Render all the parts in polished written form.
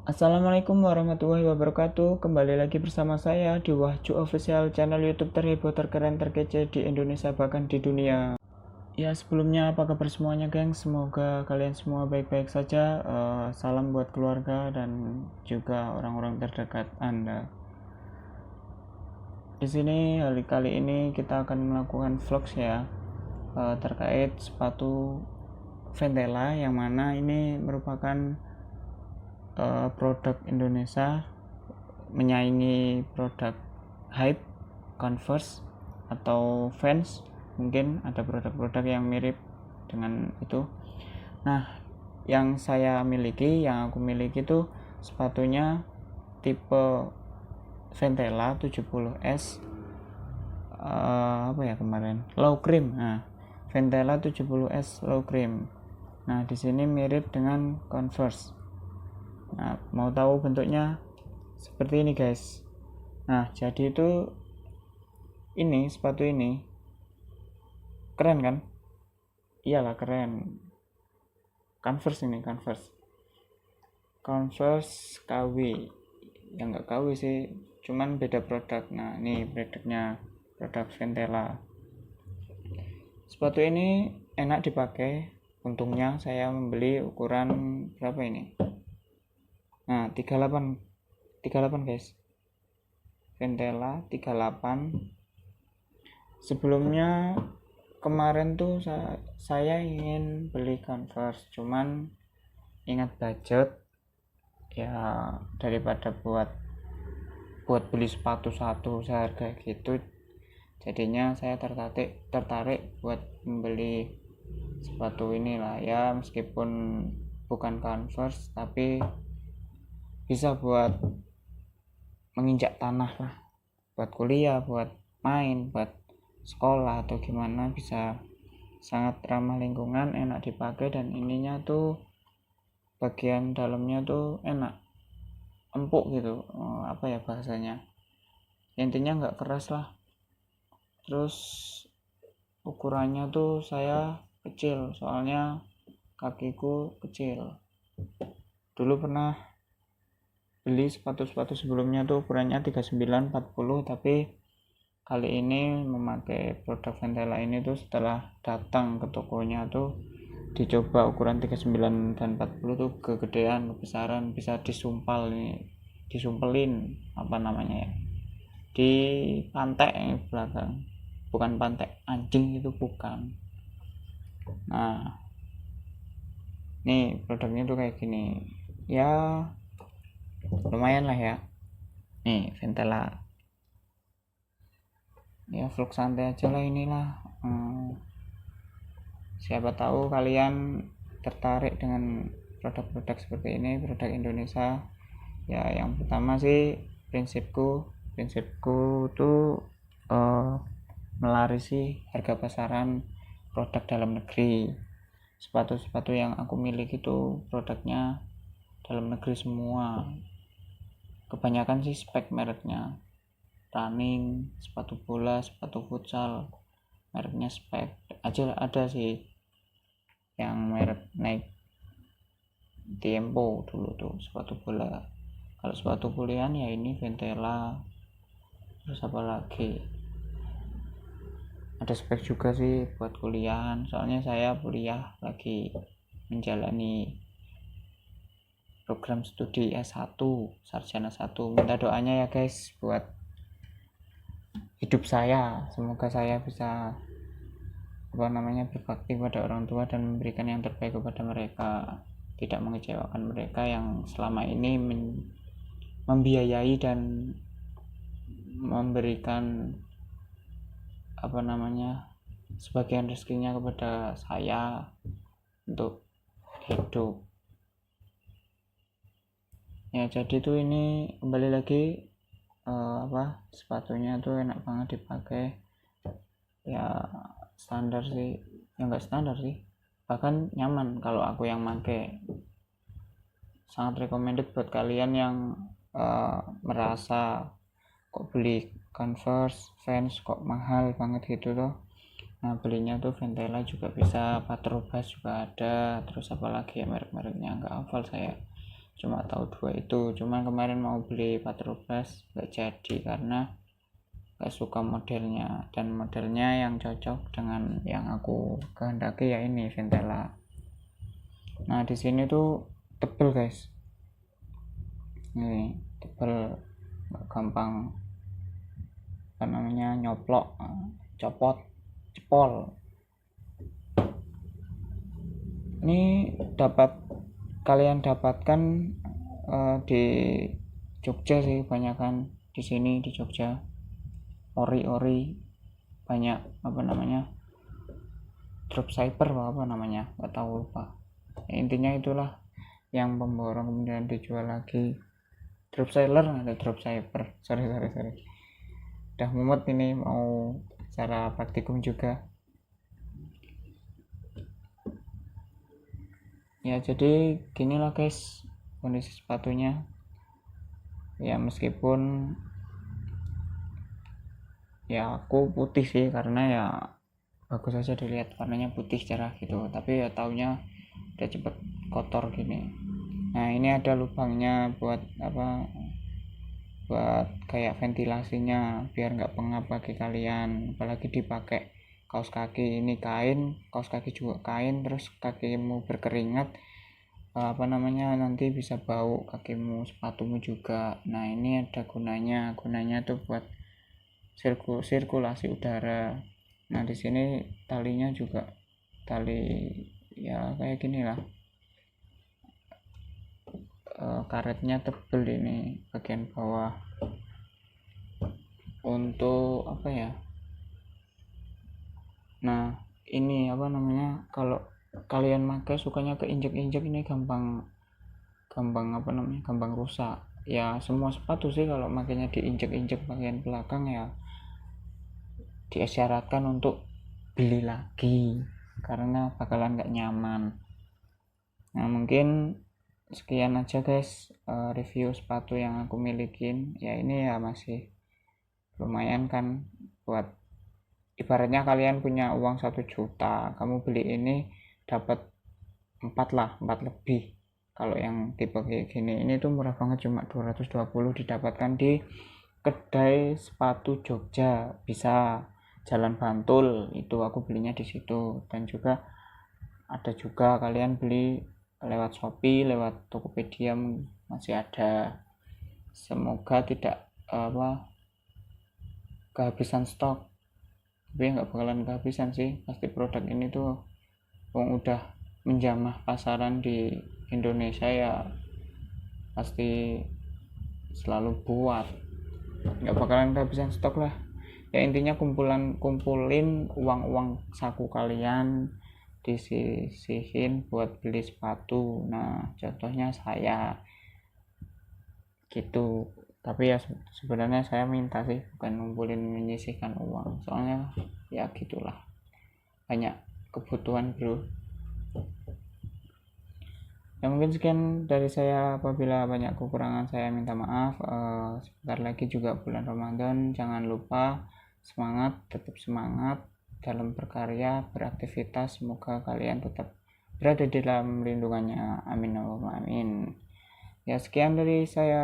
Assalamualaikum warahmatullahi wabarakatuh. Kembali lagi bersama saya di Wahju Official, channel YouTube terheboh, terkeren, terkece di Indonesia bahkan di dunia. Ya, sebelumnya apa kabar semuanya, geng? Semoga kalian semua baik-baik saja. Salam buat keluarga dan juga orang-orang terdekat Anda. Di sini hari kali ini kita akan melakukan vlogs ya, terkait sepatu Ventela, yang mana ini merupakan produk Indonesia menyaingi produk Hype, Converse, atau Vans. Mungkin ada produk-produk yang mirip dengan itu. Nah, yang aku miliki itu sepatunya tipe Ventela 70S, apa ya kemarin, low cream. Nah, Ventela 70S low cream. Nah, di sini mirip dengan Converse. Nah, mau tahu bentuknya seperti ini, guys. Nah, jadi itu sepatu ini keren kan? Iyalah keren. Converse ini, Converse KW. Yang nggak KW sih, cuman beda produk. Nah, ini produknya, produk Ventela. Sepatu ini enak dipakai. Untungnya saya membeli ukuran berapa ini? Nah, 38 guys. Ventela 38. Sebelumnya kemarin tuh saya ingin beli Converse, cuman ingat budget ya, daripada buat beli sepatu satu seharga gitu, jadinya saya tertarik buat membeli sepatu inilah ya, meskipun bukan Converse tapi bisa buat menginjak tanah lah, buat kuliah, buat main, buat sekolah atau gimana, bisa sangat ramah lingkungan, enak dipakai, dan ininya tuh bagian dalamnya tuh enak, empuk gitu. Apa ya bahasanya, intinya nggak keras lah. Terus ukurannya tuh saya kecil, soalnya kakiku kecil. Dulu pernah beli sepatu-sepatu sebelumnya tuh ukurannya 39 40, tapi kali ini memakai produk Ventela ini tuh setelah datang ke tokonya tuh dicoba ukuran 39 dan 40 tuh kegedean, kebesaran, bisa disumpelin apa namanya ya, di pantai belakang. Bukan pantai anjing, itu bukan. Nah, nih produknya tuh kayak gini ya, lumayan lah ya. Nih Ventela ya, vlog santai aja lah inilah. Siapa tahu kalian tertarik dengan produk-produk seperti ini, produk Indonesia ya. Yang pertama sih, prinsipku tuh melarisi harga pasaran produk dalam negeri. Sepatu-sepatu yang aku miliki itu produknya dalam negeri semua, kebanyakan sih spek mereknya. Running, sepatu bola, sepatu futsal, mereknya spek aja ada sih, yang merek Nike Tempo dulu tuh sepatu bola. Kalau sepatu kuliah ya ini Ventela. Terus apa lagi, ada spek juga sih buat kuliahan, soalnya saya kuliah lagi menjalani program studi S1 sarjana 1. Minta doanya ya guys buat hidup saya, semoga saya bisa berbakti pada orang tua dan memberikan yang terbaik kepada mereka, tidak mengecewakan mereka yang selama ini membiayai dan memberikan sebagian rezekinya kepada saya untuk hidup ya. Jadi tuh ini kembali lagi, sepatunya tuh enak banget dipakai ya, standar sih ya, enggak standar sih, bahkan nyaman kalau aku yang pakai. Sangat recommended buat kalian yang merasa kok beli Converse, Vans kok mahal banget gitu loh. Nah, belinya tuh Ventela juga bisa, Patrobas juga ada, terus apalagi ya merek-mereknya nggak hafal saya. cuma tahu dua itu. Cuma kemarin mau beli Patrobras nggak jadi karena nggak suka modelnya, dan modelnya yang cocok dengan yang aku kehendaki ya ini Ventela. Nah di sini tuh tebel guys, ini tebel, nggak gampang apa namanya nyoplok, copot, cepol. Ini kalian dapatkan di Jogja sih, kebanyakan di sini di Jogja. Ori banyak, apa namanya, dropshipper apa namanya, nggak tahu, lupa. Intinya itulah yang pemborong kemudian dijual lagi. Dropseller ada dropshipper, sorry udah mumet ini, mau cara praktikum juga ya. Jadi gini lah guys kondisi sepatunya ya, meskipun ya aku putih sih karena ya bagus aja dilihat, warnanya putih cerah gitu, tapi ya taunya udah cepet kotor gini. Nah ini ada lubangnya buat apa, buat kayak ventilasinya biar nggak pengap bagi kalian, apalagi dipakai kaos kaki. Ini kain, kaos kaki juga kain, terus kakimu berkeringat, apa namanya, nanti bisa bau kakimu, sepatumu juga. Nah ini ada gunanya tuh buat sirkulasi udara. Nah di sini talinya juga tali ya kayak gini lah, karetnya tebel ini bagian bawah. Untuk apa ya, nah ini apa namanya, kalau kalian pakai sukanya keinjek-injek ini gampang apa namanya, gampang rusak ya. Semua sepatu sih kalau makanya diinjek-injek bagian belakang ya diisyaratkan untuk beli lagi karena bakalan nggak nyaman. Nah mungkin sekian aja guys review sepatu yang aku milikin ya. Ini ya masih lumayan kan, buat ibaratnya kalian punya uang 1 juta, kamu beli ini dapat 4 lebih. Kalau yang tipe kayak gini ini tuh murah banget, cuma 220 didapatkan di kedai sepatu Jogja, bisa Jalan Bantul, itu aku belinya di situ. Dan juga ada juga kalian beli lewat Shopee, lewat Tokopedia masih ada. Semoga tidak kehabisan stok, tapi nggak bakalan kehabisan sih, pasti produk ini tuh udah menjamah pasaran di Indonesia ya, pasti selalu buat, nggak bakalan kehabisan stok lah ya. Intinya kumpulin uang saku kalian, disisihin buat beli sepatu. Nah contohnya saya gitu. Tapi ya sebenarnya saya minta sih, bukan ngumpulin menyisihkan uang, soalnya ya gitulah, banyak kebutuhan bro ya. Mungkin sekian dari saya, apabila banyak kekurangan saya minta maaf. Sebentar lagi juga bulan Ramadan, jangan lupa tetap semangat dalam berkarya, beraktivitas. Semoga kalian tetap berada di dalam lindungannya, amin Allahumma amin ya. Sekian dari saya,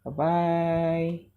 bye bye.